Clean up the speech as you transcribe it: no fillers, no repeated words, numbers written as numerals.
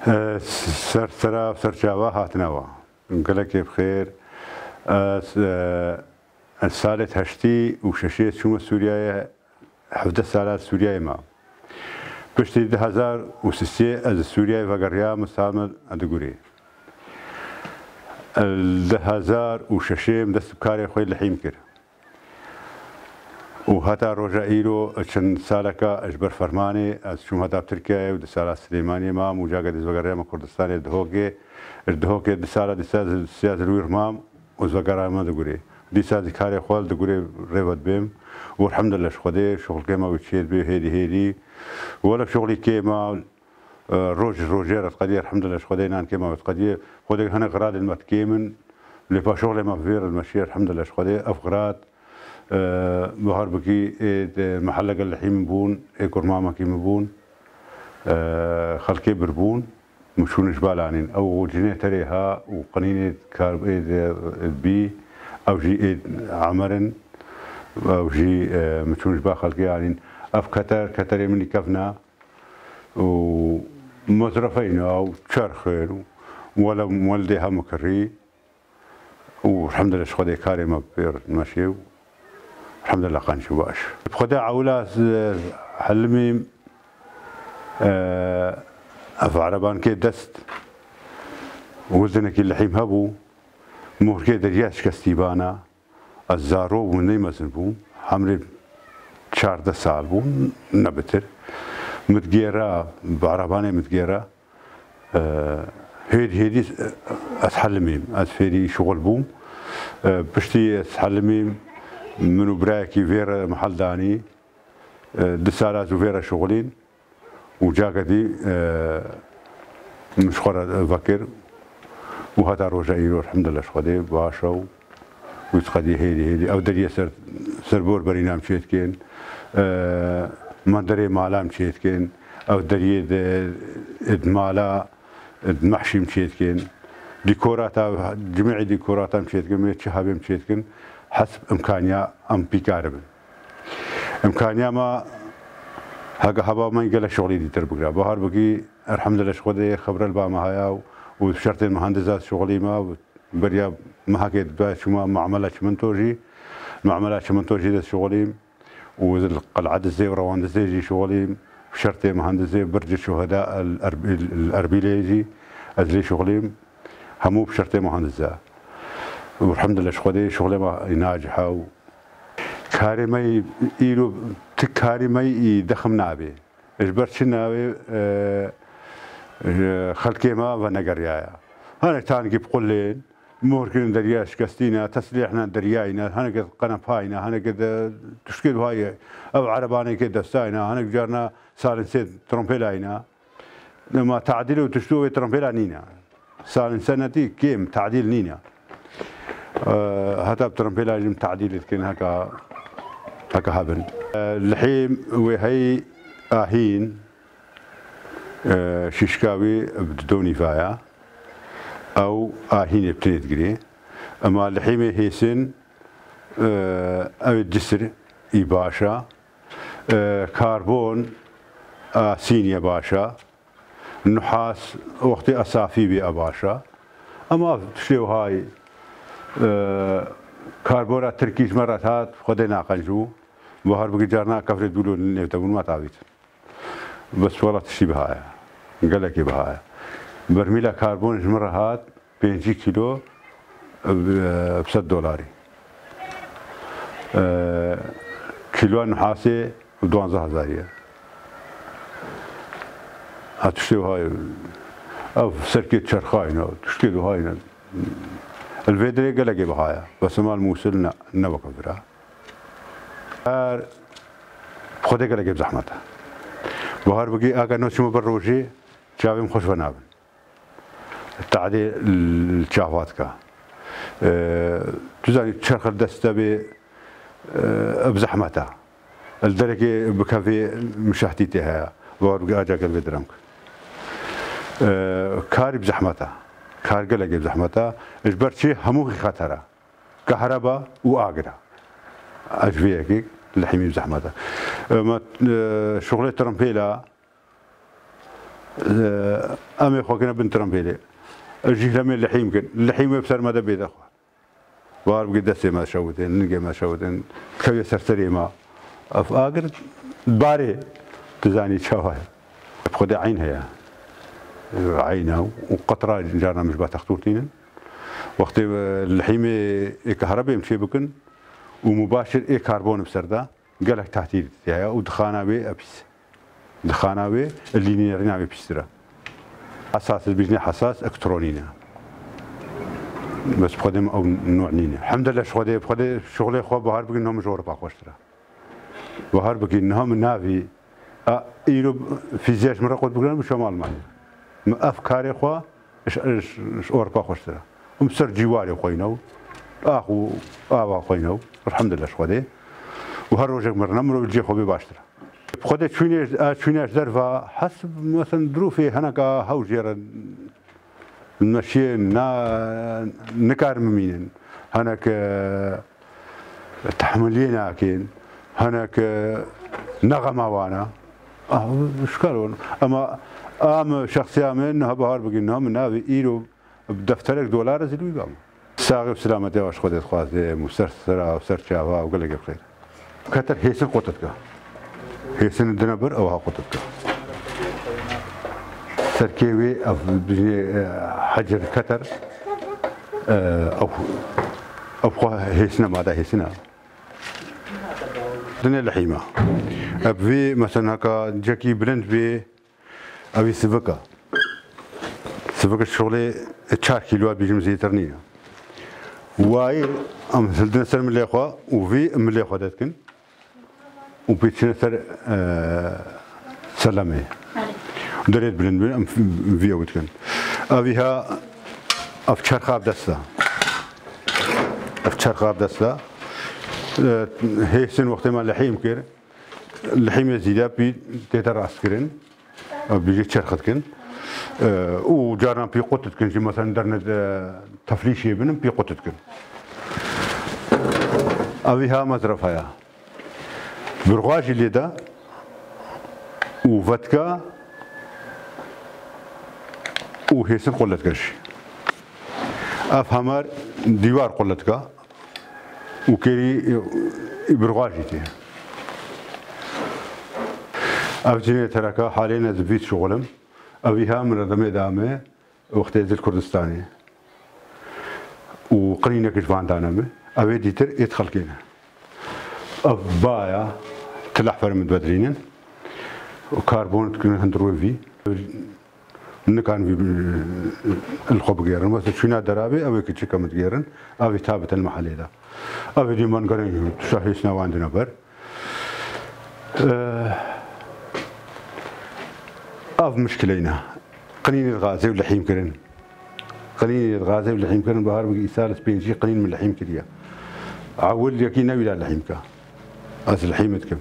سرسرا سرچاوا هاتناوا قالك بخير سالة هشتي وششيت شو سوريا حفظ سالات سوريا ما بشتي 2006 از سوريا وقريا مسامر ادغوري 2006 دست بكاري خوي لحيم كر وهتا روجا ايرو چند سالكا اجبر فرماني از شو هتا تركيا ود سالات سليماني ما مجاگد از وقريا ما كردستان دهوكي دسالة سياز روير مام وزوقرا ما دغوري دي ساز كاري خوال دغوري ريود بيم والحمد لله شخدي شغل كيما وتشيل به هيدي ولا شغلي كيما روجر القضيه الحمد لله شخدينا كيما القضيه خدي هنا غراد المتكيمن اللي با شغلي ما فير المشي الحمد لله شخدي افغرات بهار بكي محلق اللحيم بون كرماما كيما بون خلقي بربون مشون جبالانين او جنيه تريها وقنينه كارب بي او جي عمرن او جي مشون جبال خلقي يعني اف كتر مني كفنا ومزرفين او شرخير ولا مولديها مكري والحمد لله شخدي كاري ما بير ماشي الحمد لله قانشو باش بخدا عولا حلمي افعربان كي دست وزنك اللحيم هبو مهركي درياش كستيبانا الزارو وني مزن بو حمري 14 سال بو نبتر متجيرا بعرباني متجيرا هيدي اتحلميم اتفيري شغل بوم بشتي اتحلميم منو براكي فيرا محل داني دسالات وفيرا شغلين وجاكدي مش خرا فكر وهذا روجا ايرو الحمد لله شخدي باشا ويتقدي هيدي او دري سربور برينام شيتكين ما دري مالام شيتكين او دري مالا محشي مشيتكين ديكوراتا جميع ديكوراتا مشيتكين من شهابي مشيتكين حسب امكانيا ام بيكارب امكانيا ما هاگه هوا ما يقال شغلي دي تربقرا بهار بقي الحمد لله شغلي خبر الباما هيا وشرط المهندسات شغلي ما بريا ما هكا شو معاملات منتوجي معاملات منتوجي ده شغلي والقلعه الزي وروان الزي شغلي شرط مهندسي برج الشهداء الاربيليجي ازلي شغلي همو بشرط مهندسه والحمد لله شغلي ما ناجحه كاري ماي إيرو تكاري ماي دخم نابي إجبرت نابي خلقي ما ونقريايا هنا تاني بقولين موركين درياش كاستينا تسليحنا درياينا هنا قد قنفاينا هنا قد تشكيل هاي أو عرباني كده دستاينا هنا جارنا سالنسيت ترمبيلاينا لما تعديلوا تشتوي ترمبيلا نينا سالنسنتي كيم تعديل نينا هذا بترمبيلا جم تعديل كان هكا هابن اللحيم وهي آهين ششكاوي بدوني فايا او آهين بتنيت جري اما اللحيم هيسن او الجسر يباشا كربون سينيا باشا النحاس وقت اسافي بي اباشا اما تشيو هاي كربورا تركيز مرات هات خدنا قنجو بهار بقي جارنا كفر دولو نفتون ما تعبيت بس والله تشي بهاي قال لك بهاي برميلا كربون مرة هات 5 كيلو ب $7 كيلو نحاسي ب 12000 هتشتري هاي او سركيت شرخاينا تشتري هاي الفيدري قال لك بهاي بس مال موصل نبقى برا خدي قال لك بزحمته بهار بقي اجا نوشم بروجي شافي خوش بنابن التعدي الشافات كا تزاني تشرخ الدسته بزحمته الدرجه بكافي مشاهدتها بهار بقي اجا قال بدرمك كاري بزحمته كار قال لك بزحمته اجبرت شيء هموخي خطره كهرباء واجره اجفيك اللحيم بزحمته شغله ترمبيلا أمي خوكنا بنت رمبيلي الجيل من اللحيم كن اللحيم بسر ماذا بيد أخوه وارب قد دسي ما شوتين نجي ما شوتين كوي سرسري ما أفاقر باري تزاني شواهي بخد عينها يا عينها وقطرة جارنا مش باتخطورتين وقت اللحيمة كهرباء يمشي بكن ومباشر كربون بسردا قالك تحتير يا ودخانا بي أبيس دخانا بي اللي نيرنا بيسترا حساس البيجني حساس إلكترونينا بس بخدم أو نوع نينا الحمد لله بخدي شغلي خو بهار بقى إنهم جور باقوشترا بهار بقى إنهم نافي إيرو فيزياش مرة قد بقولنا بشمال مالي أفكاري خو إيش أوربا خوشترا ومسر جواري خوينو أخو خوينو الحمد لله شغلي وهر وجه مرنا مرو بيجي خو بباشترا بخدي شويناش ظرفة حسب مثلا ظروفي هناك هاوجير المشي نكار ممين هناك تحملين أكين هناك نغمة وانا مشكلة اما شخصيا منها بهار بقينا من ناوي ايرو بدفترك دولار زلوي قام ساغب سلامته واش خدت خوازه مسرسرا وسرچاوا وقال لك بخير كتر هيسن قطتك هيسن الدنبر او قطتك تركيبي او حجر كتر او هيسنا ماذا هيسنا دنيا اللحيمه ابي مثلا هكا جاكي بلند بي ابي سبكه الشغل 4 كيلو بيجم زيترنيه واي ام سلدنا سر من الاخوه وفي من الاخوه داتكن وبيتشنا سر سلامي دريت بلند في اوتكن ابيها افشار خاب دستا هيسن وقت ما اللحيم كير اللحيم زيدا بي تتراس كرن بيجي تشرخت كن وجارنا بي قطت كن شي مثلا درنا تفليشي بنم بي قطت كن ابيها مزرفها برغاج اللي دا وفتكا وهيسن قلت كرش افهمر ديوار قلتكا وكيري برغاجتي أبجني تركها حاليا زبيت شغلم أبيها من ردمي دامه وقت الكردستاني وقرينا كشفان دانمه أبي ديتر يدخل كينا أبايا تلحفر من بدرين وكربون تكون هندروي في نكان في الخب غيرن بس شونا درابي أبي كتشي كمت غيرن أبي ثابت المحلي ده أبي دي من قرين شاهيسنا وعندنا بر مشكلينا قنين الغازي واللحيم كرن قنين الغازي واللحيم كرن بهار بقي سالس بينجي قنين من اللحيم كريا عول يكي نبي لا اللحيم كا أز اللحيم تكم